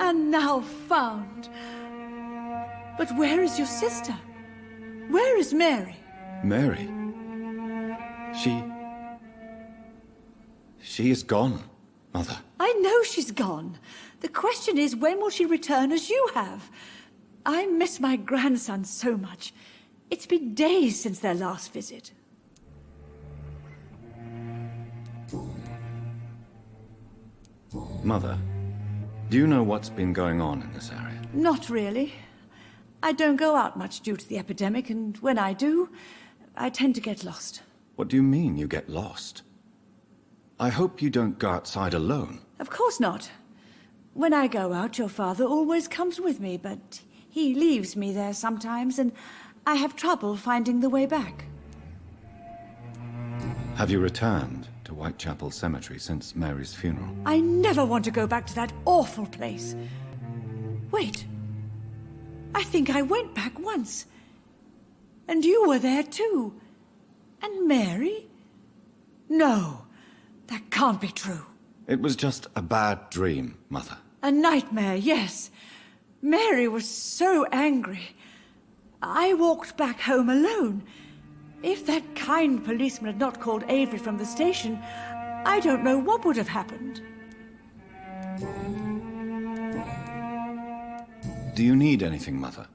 and now found. But where is your sister? Where is Mary? Mary? She is gone, Mother. I know she's gone. The question is, when will she return as you have? I miss my grandson so much. It's been days since their last visit. Mother, do you know what's been going on in this area? Not really. I don't go out much due to the epidemic, and when I do, I tend to get lost. What do you mean you get lost? I hope you don't go outside alone. Of course not. When I go out, your father always comes with me, but he leaves me there sometimes, and I have trouble finding the way back. Have you returned to Whitechapel Cemetery since Mary's funeral? I never want to go back to that awful place. Wait. I think I went back once. And you were there too. And Mary? No, that can't be true. It was just a bad dream, Mother. A nightmare, yes. Mary was so angry. I walked back home alone. If that kind policeman had not called Avery from the station, I don't know what would have happened. Do you need anything, Mother?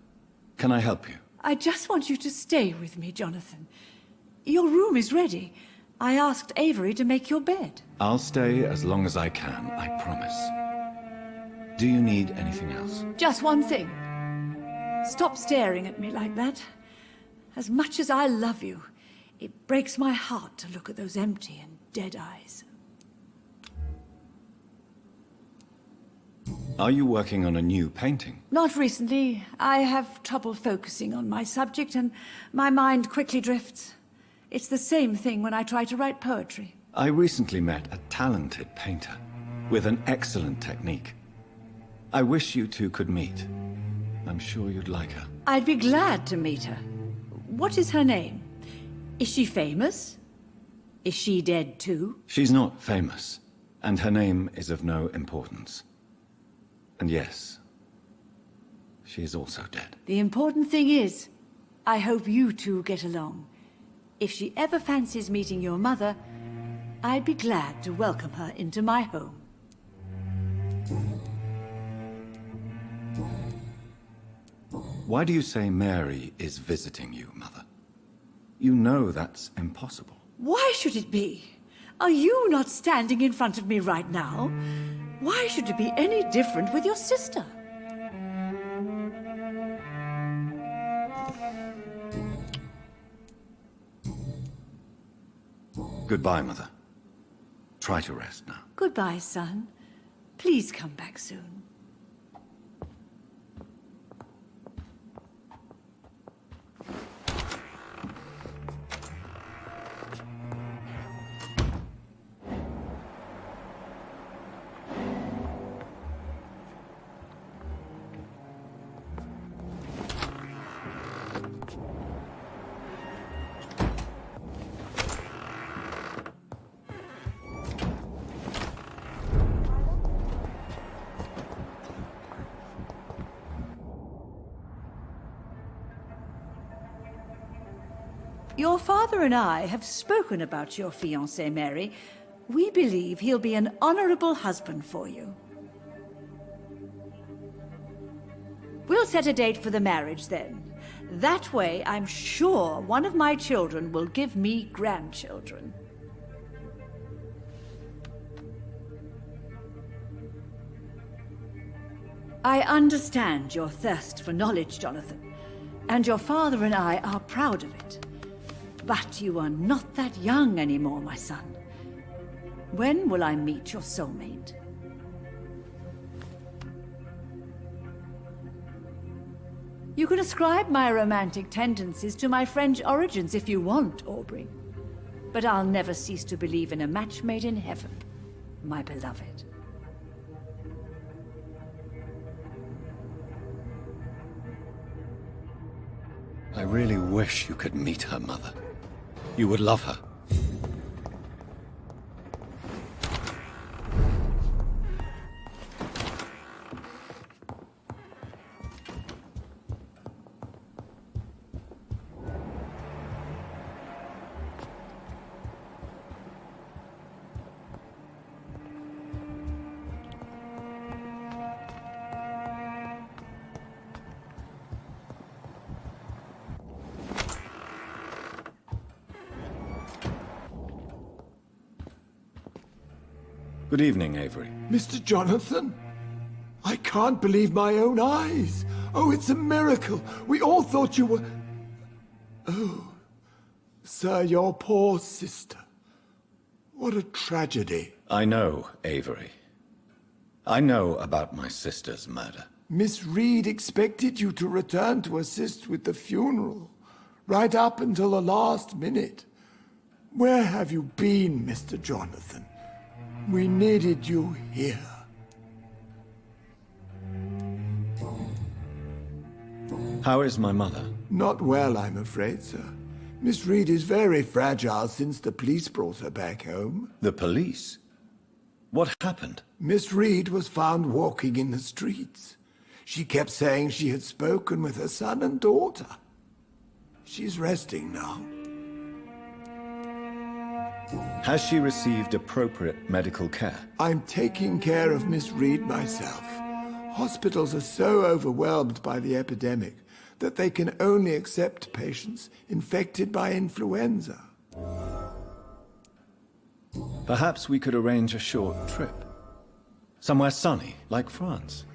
Can I help you? I just want you to stay with me, Jonathan. Your room is ready. I asked Avery to make your bed. I'll stay as long as I can, I promise. Do you need anything else? Just one thing. Stop staring at me like that. As much as I love you, it breaks my heart to look at those empty and dead eyes. Are you working on a new painting? Not recently. I have trouble focusing on my subject, and my mind quickly drifts. It's the same thing when I try to write poetry. I recently met a talented painter with an excellent technique. I wish you two could meet. I'm sure you'd like her. I'd be glad to meet her. What is her name? Is she famous? Is she dead too? She's not famous, and her name is of no importance. And yes, she is also dead. The important thing is, I hope you two get along. If she ever fancies meeting your mother, I'd be glad to welcome her into my home. Why do you say Mary is visiting you, Mother? You know that's impossible. Why should it be? Are you not standing in front of me right now? Why should it be any different with your sister? Goodbye, Mother. Try to rest now. Goodbye, son. Please come back soon. Your father and I have spoken about your fiancé, Mary. We believe he'll be an honorable husband for you. We'll set a date for the marriage then. That way, I'm sure one of my children will give me grandchildren. I understand your thirst for knowledge, Jonathan, and your father and I are proud of it. But you are not that young anymore, my son. When will I meet your soulmate? You can ascribe my romantic tendencies to my French origins if you want, Aubrey. But I'll never cease to believe in a match made in heaven, my beloved. I really wish you could meet her, Mother. You would love her. Good evening, Avery. Mr. Jonathan? I can't believe my own eyes. Oh, it's a miracle. We all thought you were... Oh, sir, your poor sister. What a tragedy. I know, Avery. I know about my sister's murder. Miss Reed expected you to return to assist with the funeral, right up until the last minute. Where have you been, Mr. Jonathan? We needed you here. How is my mother? Not well, I'm afraid, sir. Miss Reed is very fragile since the police brought her back home. The police? What happened? Miss Reed was found walking in the streets. She kept saying she had spoken with her son and daughter. She's resting now. Has she received appropriate medical care? I'm taking care of Miss Reed myself. Hospitals are so overwhelmed by the epidemic that they can only accept patients infected by influenza. Perhaps we could arrange a short trip. Somewhere sunny, like France.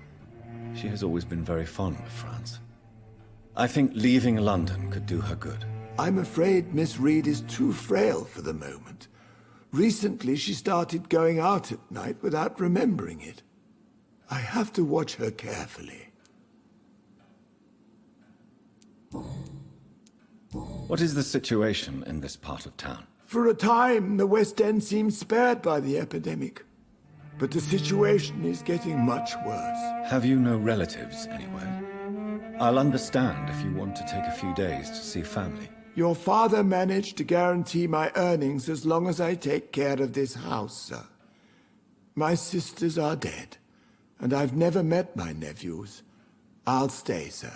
She has always been very fond of France. I think leaving London could do her good. I'm afraid Miss Reed is too frail for the moment. Recently, she started going out at night without remembering it. I have to watch her carefully. What is the situation in this part of town? For a time, the West End seemed spared by the epidemic. But the situation is getting much worse. Have you no relatives anywhere? I'll understand if you want to take a few days to see family. Your father managed to guarantee my earnings as long as I take care of this house, sir. My sisters are dead, and I've never met my nephews. I'll stay, sir.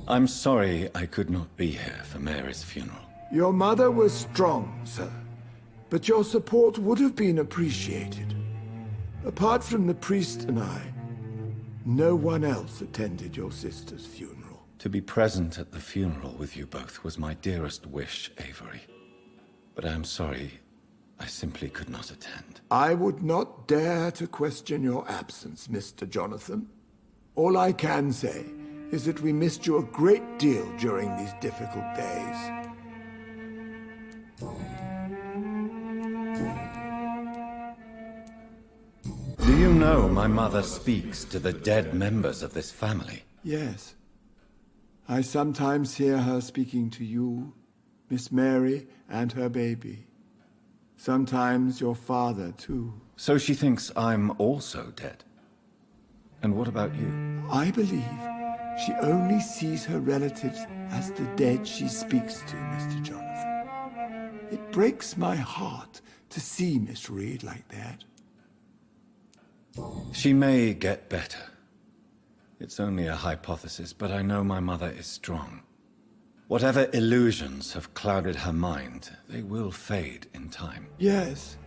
I'm sorry I could not be here for Mary's funeral. Your mother was strong, sir, but your support would have been appreciated. Apart from the priest and I, no one else attended your sister's funeral. To be present at the funeral with you both was my dearest wish, Avery. But I am sorry, I simply could not attend. I would not dare to question your absence, Mr. Jonathan. All I can say is that we missed you a great deal during these difficult days. Do you know my mother speaks to the dead members of this family? Yes. I sometimes hear her speaking to you, Miss Mary, and her baby. Sometimes your father, too. So she thinks I'm also dead. And what about you? I believe she only sees her relatives as the dead she speaks to, Mr. Jonathan. It breaks my heart to see Miss Reed like that. She may get better. It's only a hypothesis, but I know my mother is strong. Whatever illusions have clouded her mind, they will fade in time. Yes.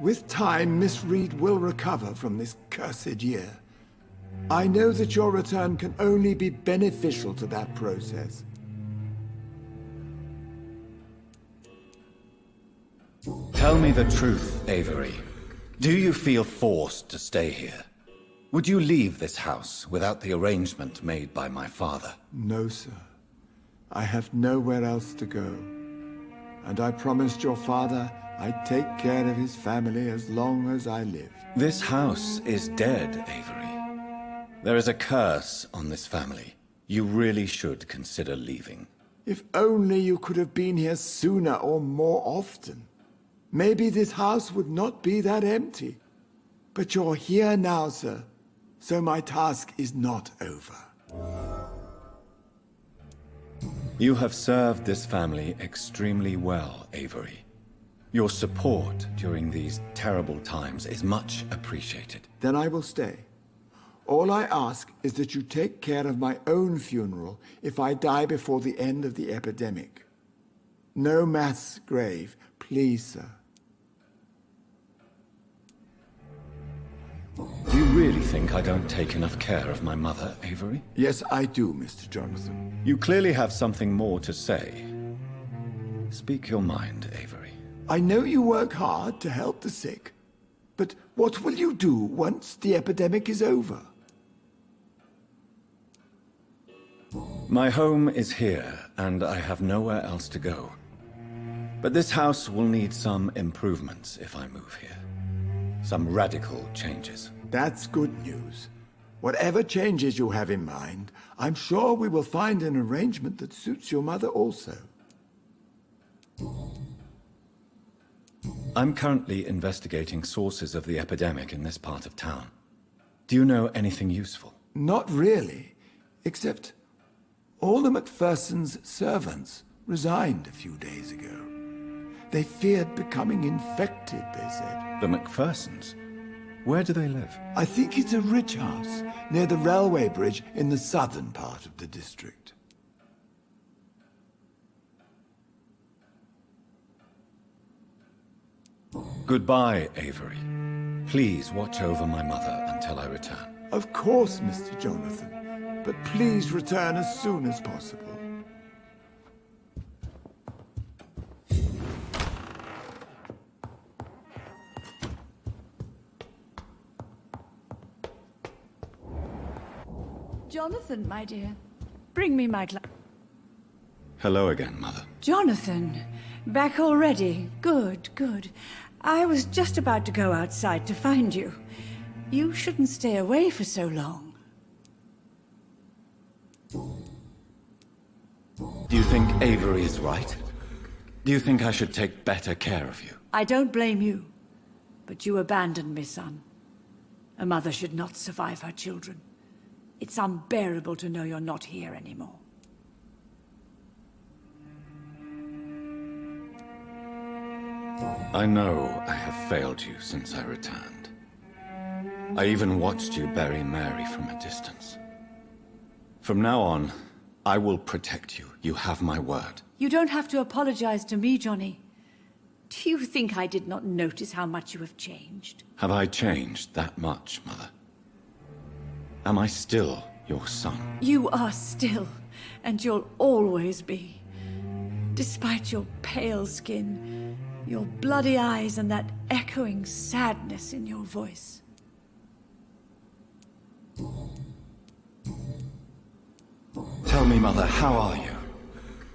With time, Miss Reed will recover from this cursed year. I know that your return can only be beneficial to that process. Tell me the truth, Avery. Do you feel forced to stay here? Would you leave this house without the arrangement made by my father? No, sir. I have nowhere else to go. And I promised your father I'd take care of his family as long as I lived. This house is dead, Avery. There is a curse on this family. You really should consider leaving. If only you could have been here sooner or more often. Maybe this house would not be that empty. But you're here now, sir. So my task is not over. You have served this family extremely well, Avery. Your support during these terrible times is much appreciated. Then I will stay. All I ask is that you take care of my own funeral if I die before the end of the epidemic. No mass grave, please, sir. Do you really think I don't take enough care of my mother, Avery? Yes, I do, Mr. Jonathan. You clearly have something more to say. Speak your mind, Avery. I know you work hard to help the sick, but what will you do once the epidemic is over? My home is here, and I have nowhere else to go. But this house will need some improvements if I move here. Some radical changes. That's good news. Whatever changes you have in mind, I'm sure we will find an arrangement that suits your mother also. I'm currently investigating sources of the epidemic in this part of town. Do you know anything useful? Not really, except all the Macpherson's servants resigned a few days ago. They feared becoming infected, they said. The Macphersons? Where do they live? I think it's a rich house near the railway bridge in the southern part of the district. Goodbye, Avery. Please watch over my mother until I return. Of course, Mr. Jonathan, but please return as soon as possible. Jonathan, my dear, bring me my glass. Hello again, Mother. Jonathan, back already? Good, good. I was just about to go outside to find you. You shouldn't stay away for so long. Do you think Avery is right? Do you think I should take better care of you? I don't blame you, but you abandoned me, son. A mother should not survive her children. It's unbearable to know you're not here anymore. I know I have failed you since I returned. I even watched you bury Mary from a distance. From now on, I will protect you. You have my word. You don't have to apologize to me, Johnny. Do you think I did not notice how much you have changed? Have I changed that much, Mother? Am I still your son? You are still, and you'll always be. Despite your pale skin, your bloody eyes, and that echoing sadness in your voice. Tell me, Mother, how are you?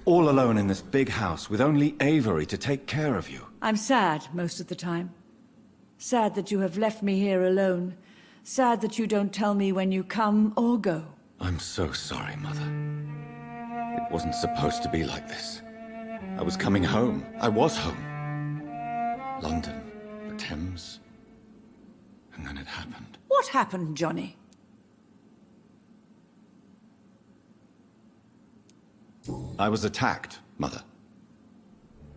All alone in this big house with only Avery to take care of you. I'm sad most of the time. Sad that you have left me here alone. Sad that you don't tell me when you come or go. I'm so sorry, Mother. It wasn't supposed to be like this. I was coming home. I was home. London, the Thames, and then it happened. What happened, Johnny? I was attacked, Mother.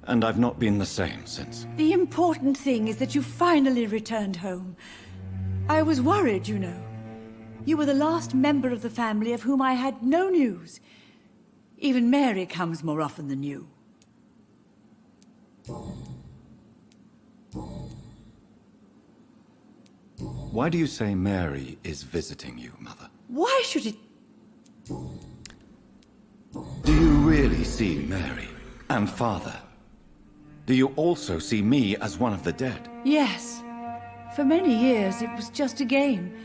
And I've not been the same since. The important thing is that you finally returned home. I was worried, you know. You were the last member of the family of whom I had no news. Even Mary comes more often than you. Why do you say Mary is visiting you, Mother? Why should it... Do you really see Mary and Father? Do you also see me as one of the dead? Yes. For many years, it was just a game.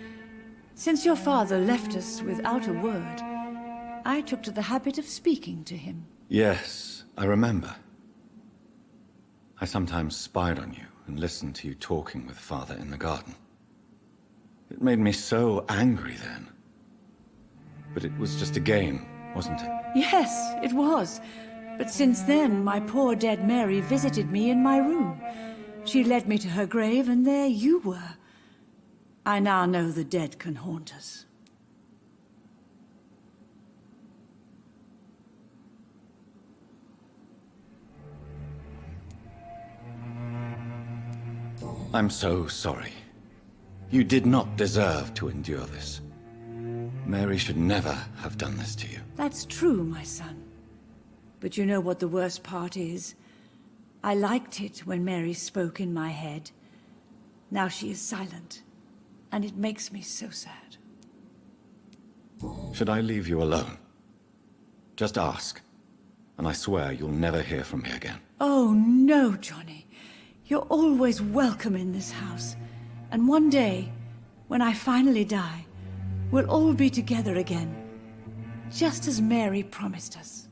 Since your father left us without a word, I took to the habit of speaking to him. Yes, I remember. I sometimes spied on you and listened to you talking with Father in the garden. It made me so angry then. But it was just a game, wasn't it? Yes, it was. But since then, my poor dead Mary visited me in my room. She led me to her grave, and there you were. I now know the dead can haunt us. I'm so sorry. You did not deserve to endure this. Mary should never have done this to you. That's true, my son. But you know what the worst part is? I liked it when Mary spoke in my head. Now she is silent, and it makes me so sad. Should I leave you alone? Just ask, and I swear you'll never hear from me again. Oh, no, Johnny. You're always welcome in this house. And one day, when I finally die, we'll all be together again. Just as Mary promised us.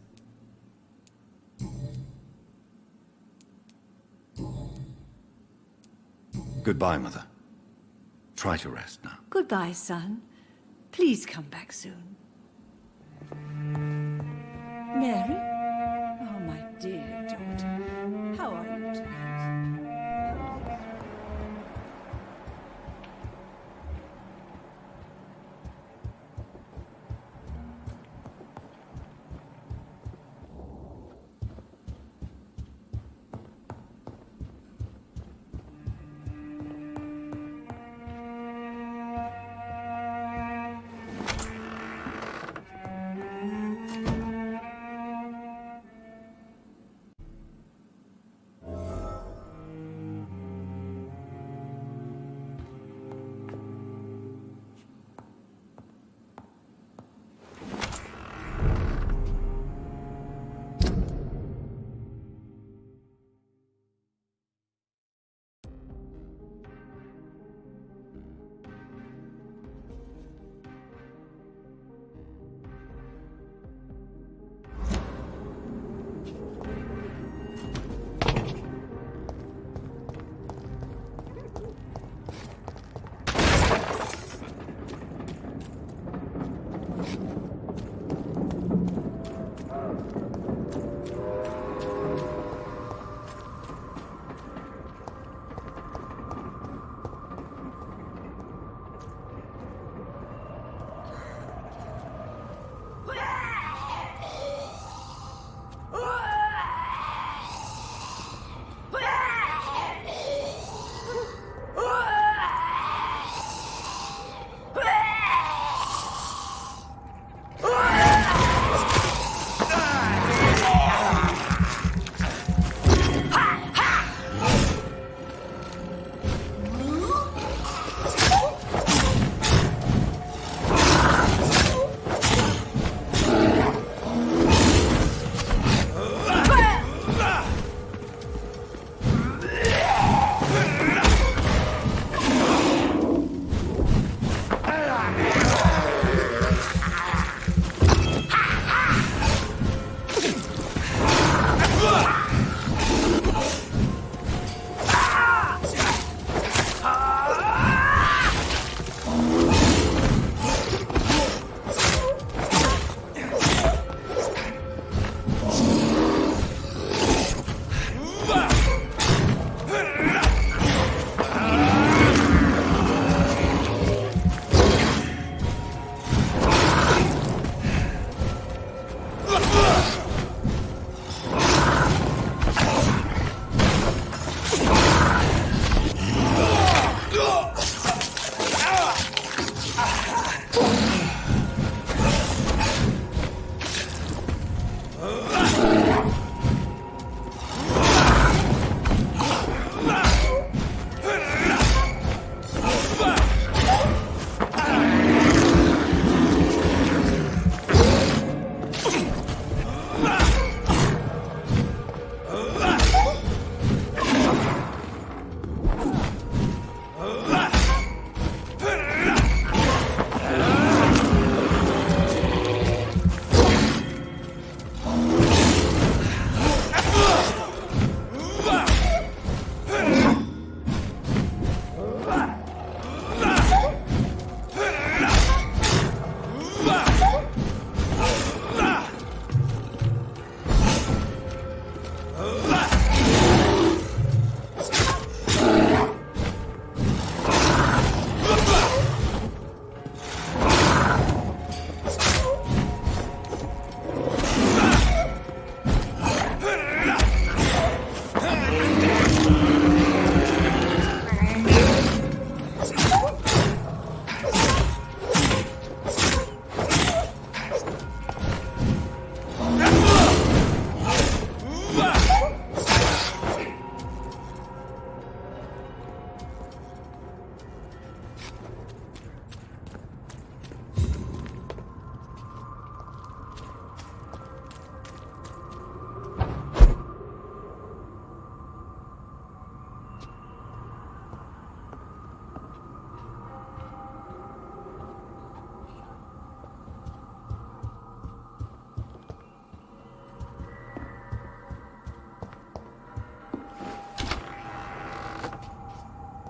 Goodbye, Mother. Try to rest now. Goodbye, son. Please come back soon. Mary? Oh, my dear daughter. How are you tonight?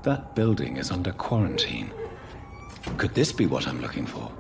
That building is under quarantine. Could this be what I'm looking for?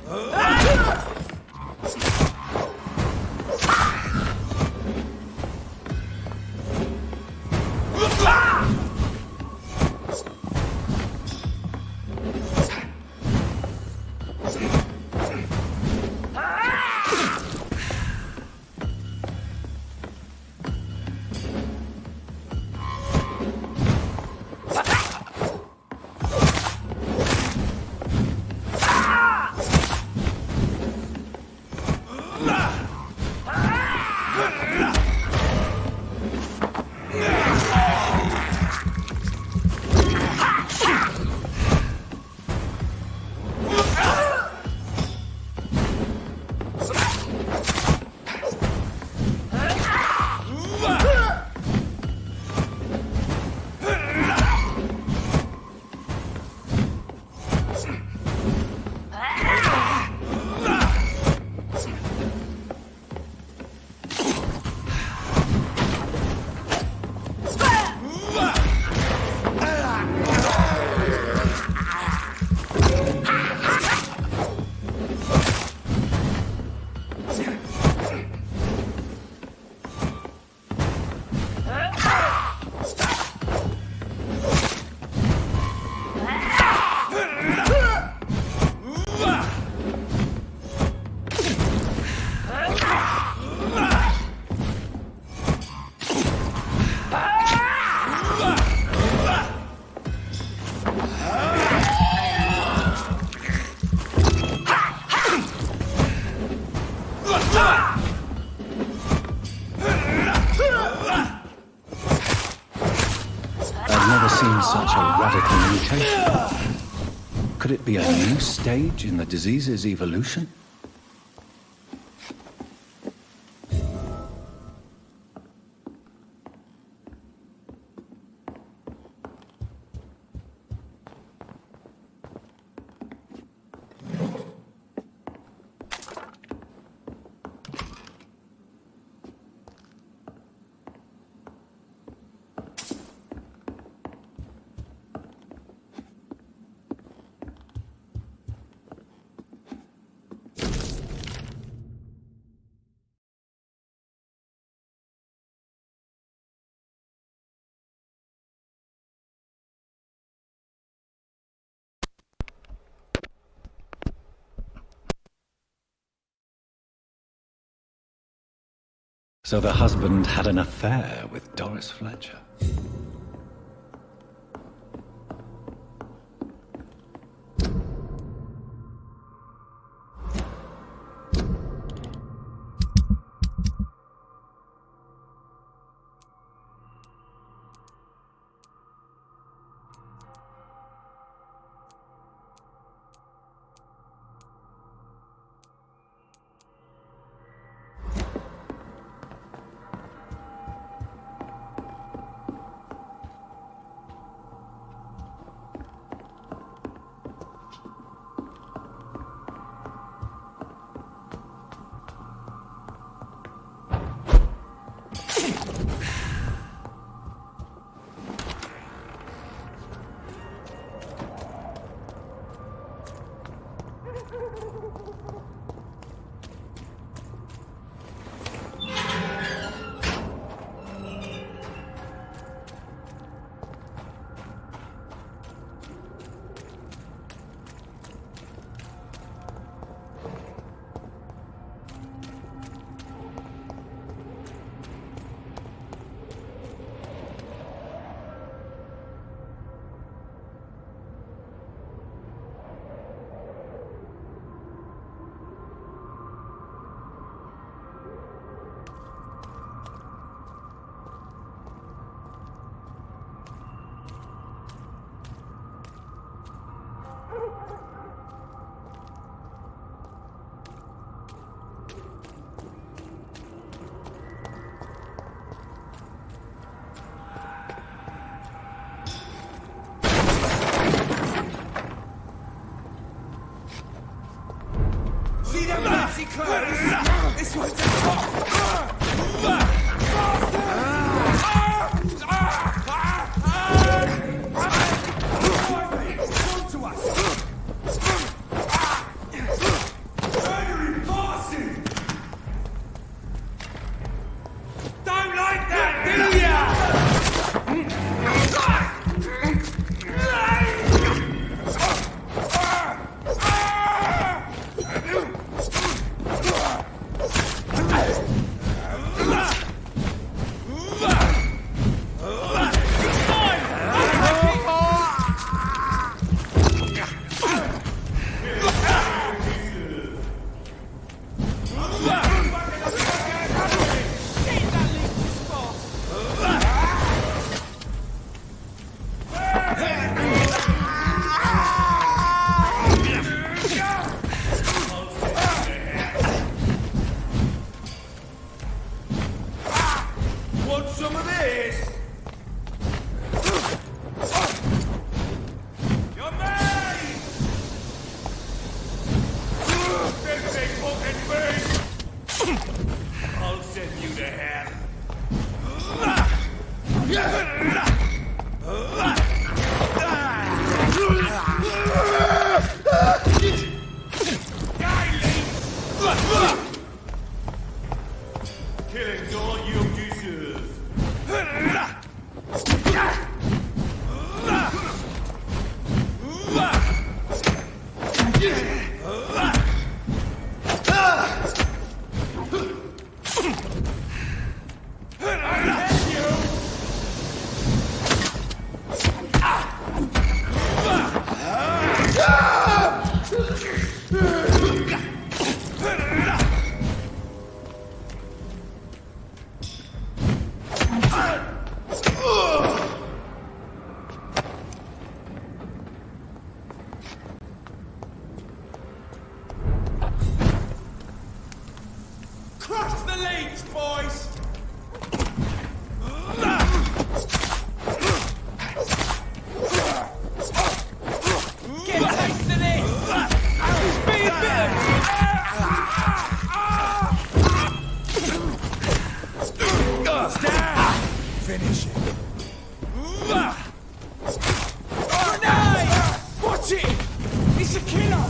Ah! such a radical mutation? Could it be a new stage in the disease's evolution? So the husband had an affair with Doris Fletcher. This one's the top! Crush the leech, boys! Get a taste of this! Speed Stand! Finish it. Grenade! Watch it! It's a killer!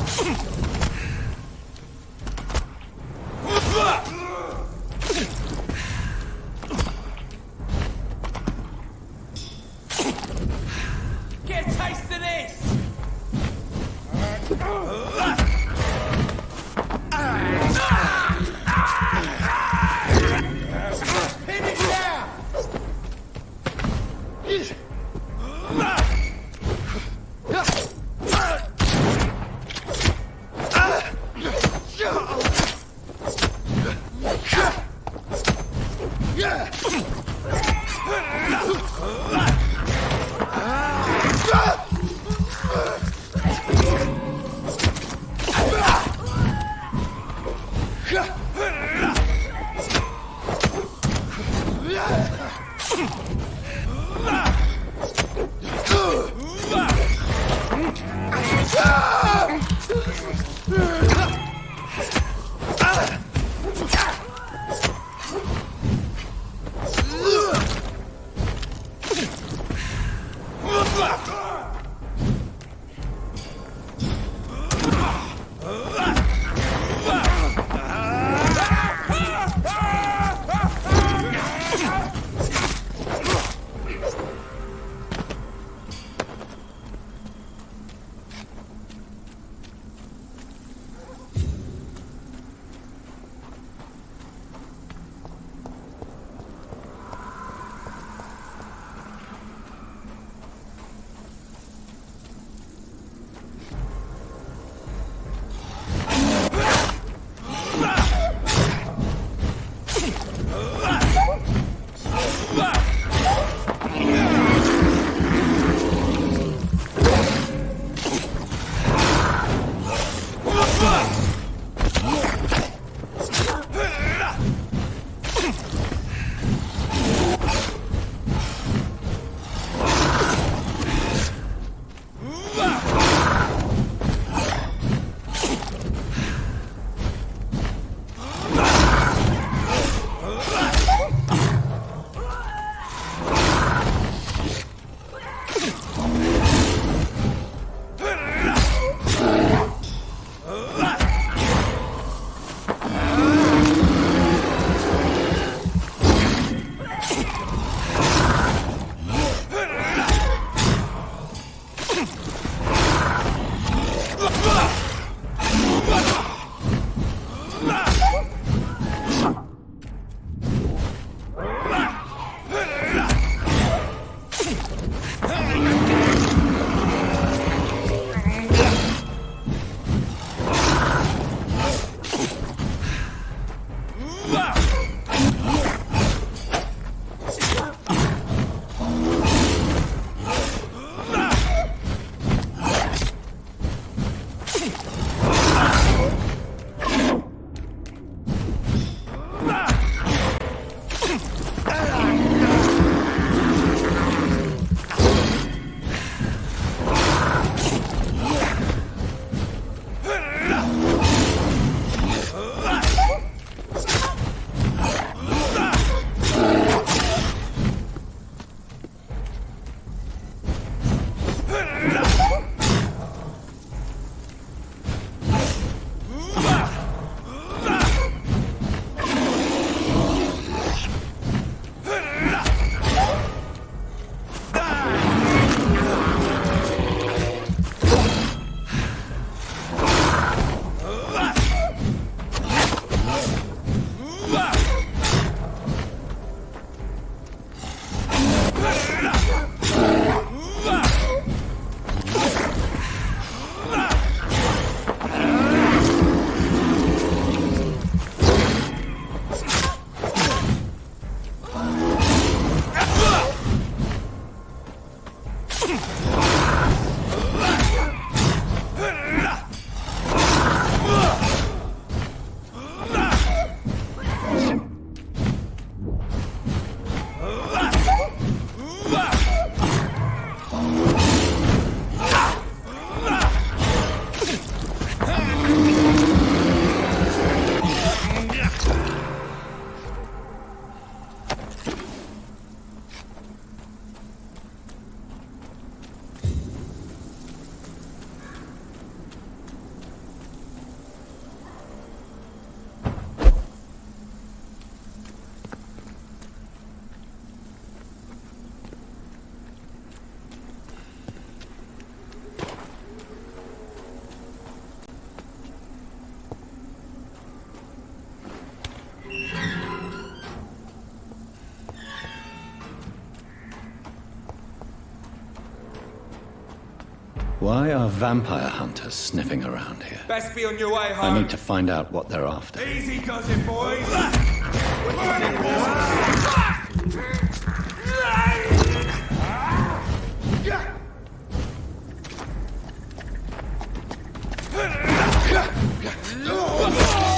Why are vampire hunters sniffing around here? Best be on your way home. I need to find out what they're after. Easy does it, boys.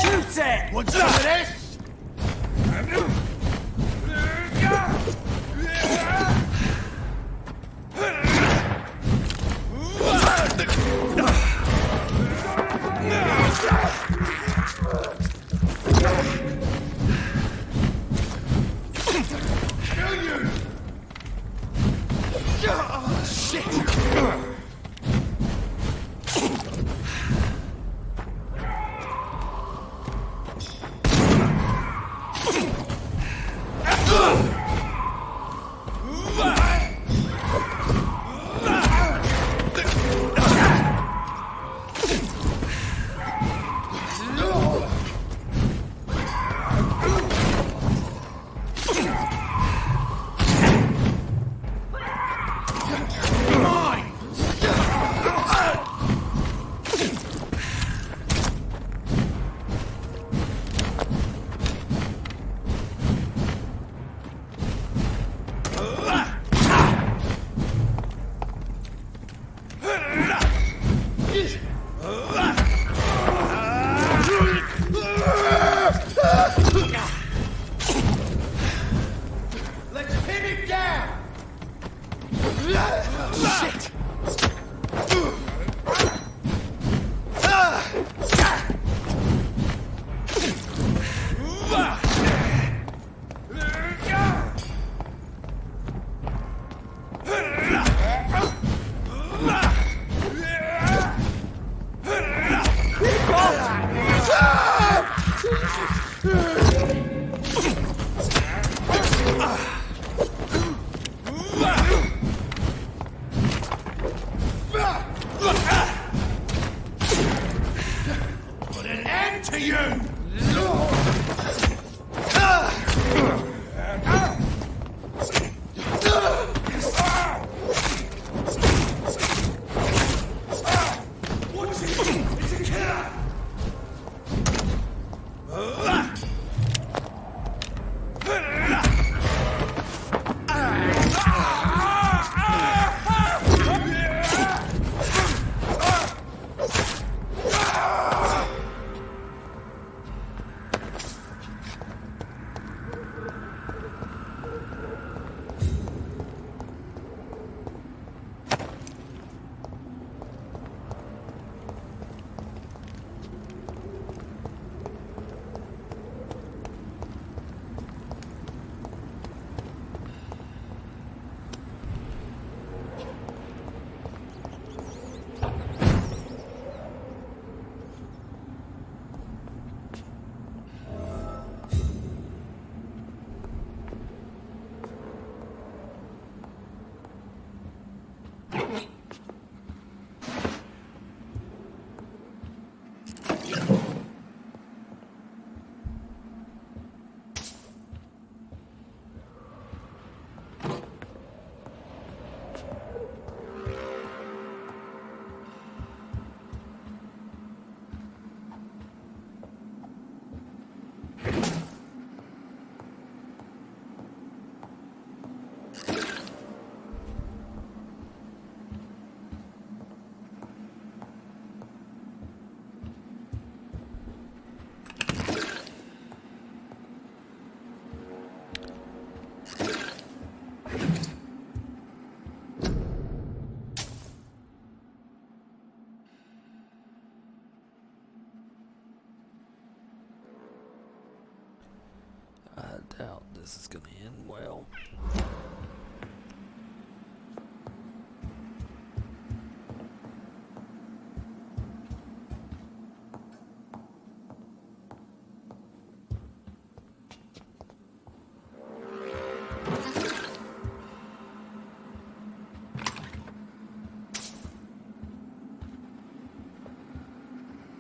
Shoot it! Want some of this? I doubt this is gonna end well.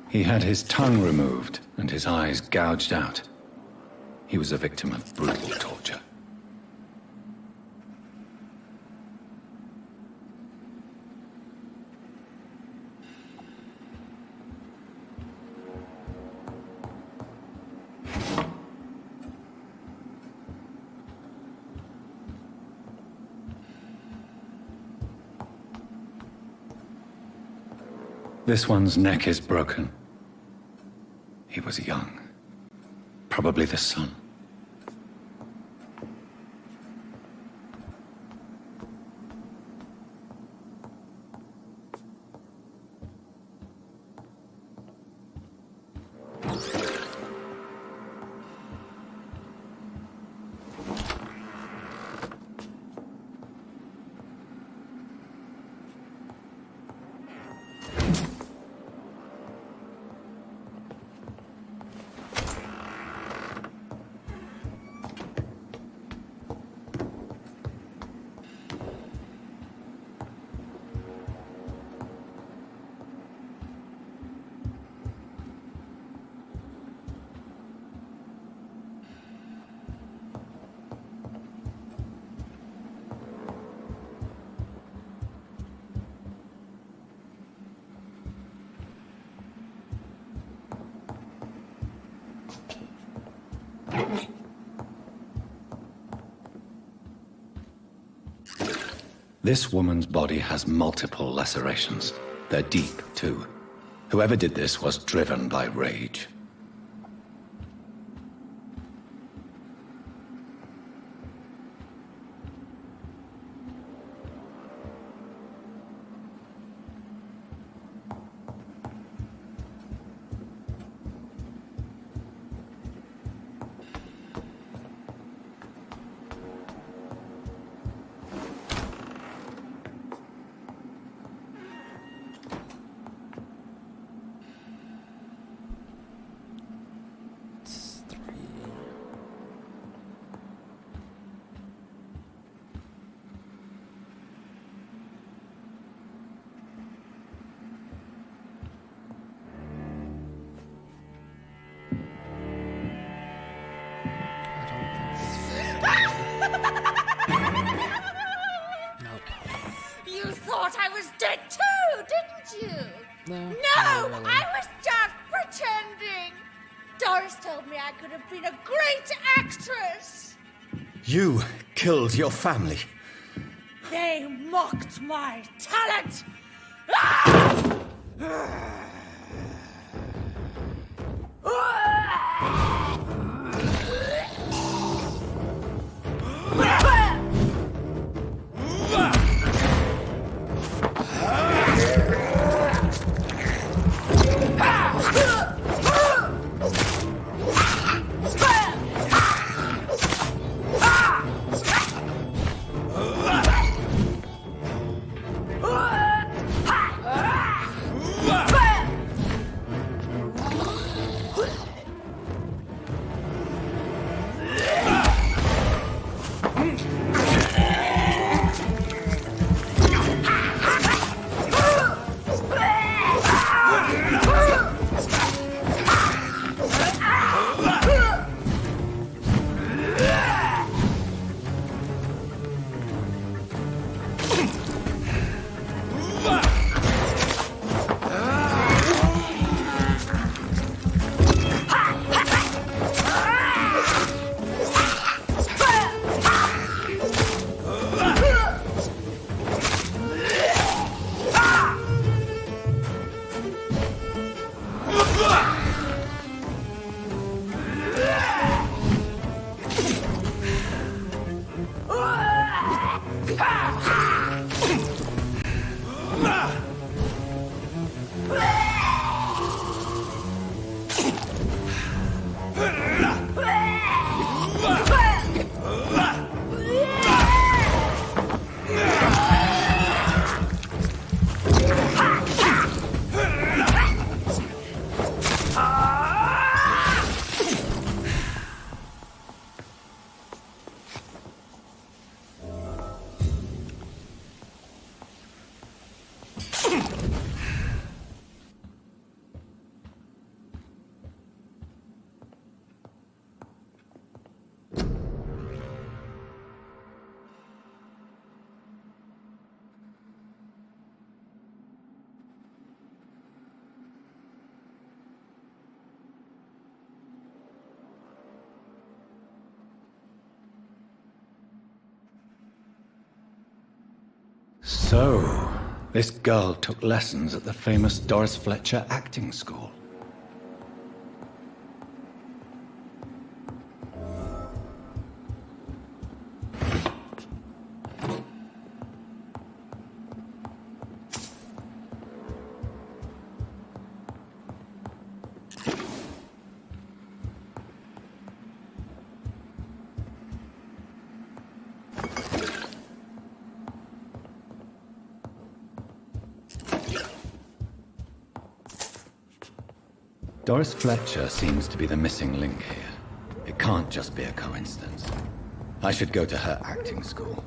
He had his tongue removed and his eyes gouged out. He was a victim of brutal torture. This one's neck is broken. He was young. Probably the son. This woman's body has multiple lacerations. They're deep, too. Whoever did this was driven by rage. You thought I was dead too, didn't you? No, No, not really. I was just pretending. Doris told me I could have been a great actress. You killed your family. They mocked my talent. Ah! So, This girl took lessons at the famous Doris Fletcher acting school. Doris Fletcher seems to be the missing link here. It can't just be a coincidence. I should go to her acting school.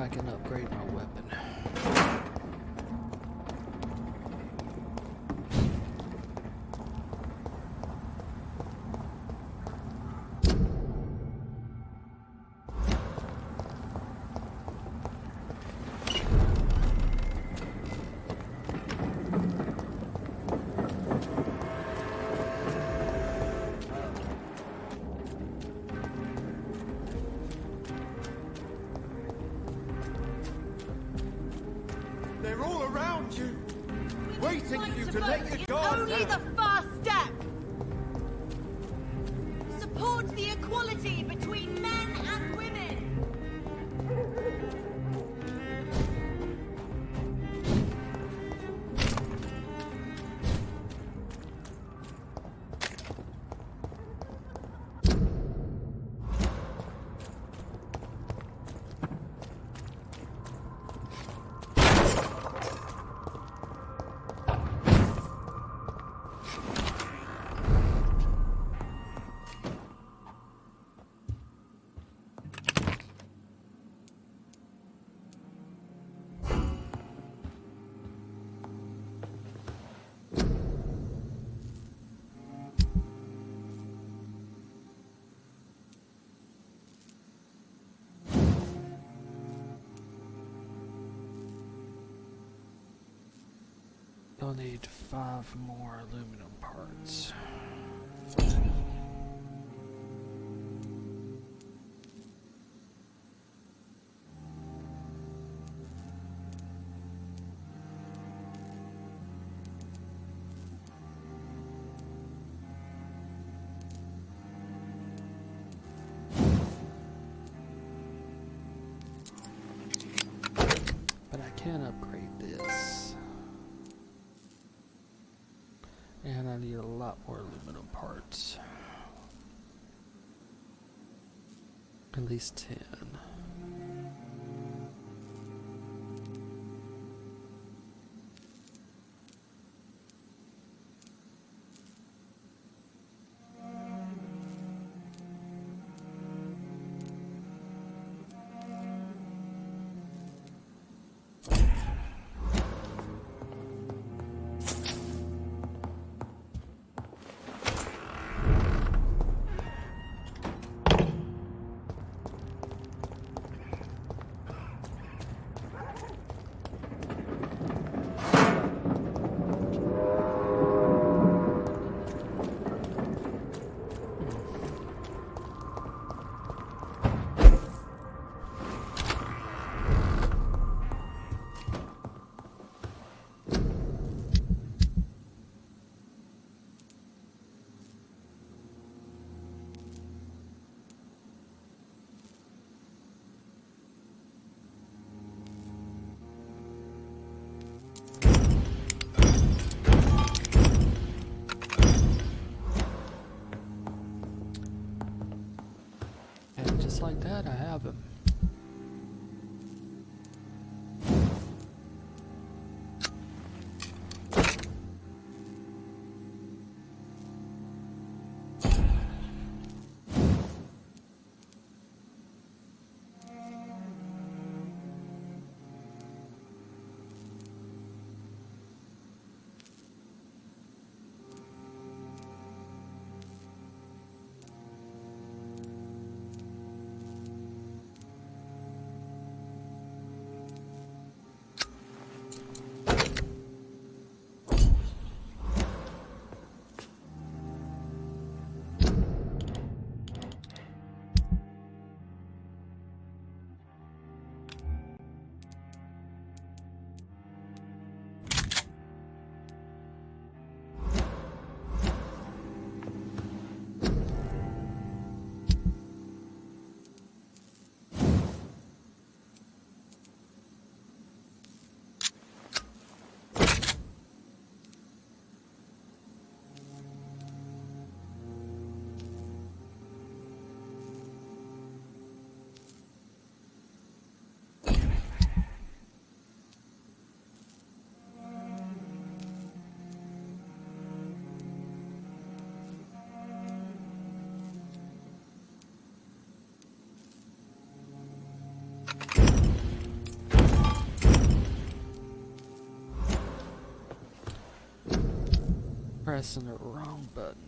I can upgrade my weapon. They're all around you, waiting for you to let your It's guard only down. the first step. Support the equality between men and women. You'll need 5 more aluminum parts. But I can upgrade this. And I need a lot more aluminum parts. At least 10. And just like that, I have him. pressing the wrong button.